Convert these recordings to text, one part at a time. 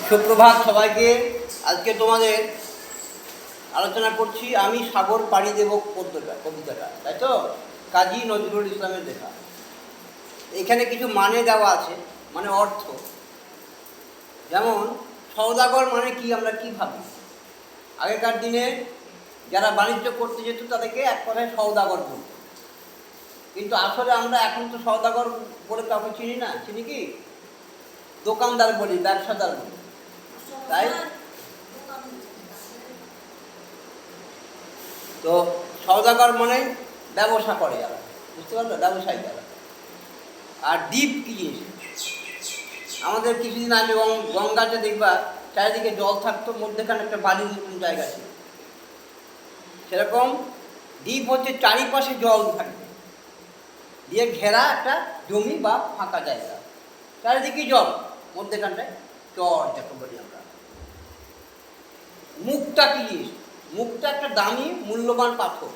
সুপ্রভাত সবাইকে। আজকে তোমাদের আলোচনা করছি আমি সাগর পাড়ি দেব কবিতাটা, তাই তো? কাজী নজরুল ইসলামের লেখা। এখানে কিছু মানে দেওয়া আছে, মানে অর্থ। যেমন সওদাগর মানে কি, আমরা কি ভাবি? আগেকার দিনে যারা বাণিজ্য করতে যেত তাদেরকে এক কথায় সওদাগর বলত, কিন্তু আসলে আমরা এখন তো সওদাগর বলে কাউকে চিনি না। চিনি কি? দোকানদার বলি, ব্যবসাদার বলি, তাই? তো সওদাগর মানে ব্যবসা করে যারা, বুঝতে পারলো? ব্যবসায়ী যারা। আর দ্বীপ কি জিনিস? আমাদের কিছুদিন আগে গঙ্গাতে দেখবা চারিদিকে জল থাকতো, মধ্যেখানে একটা বাড়ির মতন জায়গা ছিল। সেরকম দ্বীপ হচ্ছে চারিপাশে জল থাকবে, দিয়ে ঘেরা একটা জমি বা ফাঁকা জায়গা, চারিদিকে জল, মধ্যেখানটায় চর যাকে বলি আমরা। মুক্তা কি জিনিস? মুক্তা একটা দামি মূল্যবান পাথর,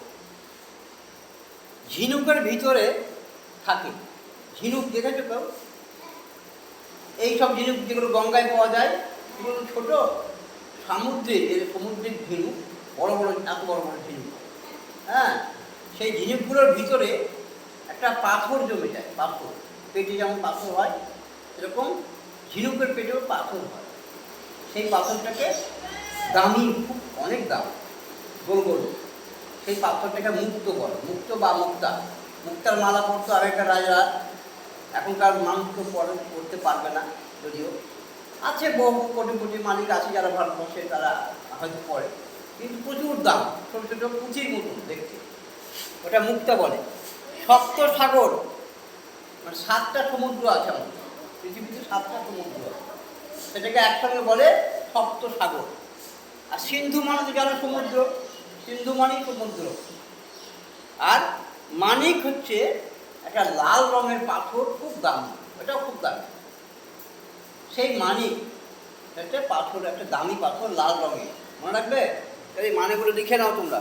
ঝিনুকের ভিতরে থাকে। ঝিনুক দেখেছো কেউ? এইসব ঝিনুক যেগুলো গঙ্গায় পাওয়া যায় সেগুলো ছোট, সমুদ্রিক ঝিনুক, বড় বড়, এত বড় বড় ঝিনুক। হ্যাঁ, সেই ঝিনুকগুলোর ভিতরে একটা পাথর জমে যায়। পাথর পেটে যেমন পাথর হয়, এরকম ঝিনুকের পেটেও পাথর হয়। সেই পাথরটাকে দামি, খুব অনেক দাম, গোল গোল, সেই পাথরটাকে মুক্ত বলে। মুক্ত বা মুক্তা। মুক্তার মালা পরতো আগেকার রাজা, এখনকার মানুষ তো করতে পারবে না, যদিও আছে বহু কোটি কোটি মালিক আছে যারা ভারতবর্ষে, তারা হয়তো পড়ে, কিন্তু প্রচুর দাম। ছোটো ছোটো পুঁথির মতন দেখতে, ওটা মুক্তা বলে। সপ্ত সাগর মানে 7টা সমুদ্র আছে আমাদের পৃথিবীতে, 7টা সমুদ্র আছে, সেটাকে একসঙ্গে বলে সপ্ত সাগর। আর সিন্ধু মানে তো জানো সমুদ্র, সিন্ধু মানেই সমুদ্র। আর মানিক হচ্ছে একটা লাল রঙের পাথর, খুব দামি, এটাও খুব দামি। সেই মানিক একটা পাথর, একটা দামি পাথর, লাল রঙের, মনে রাখবে? এই মানেগুলো লিখে নাও তোমরা।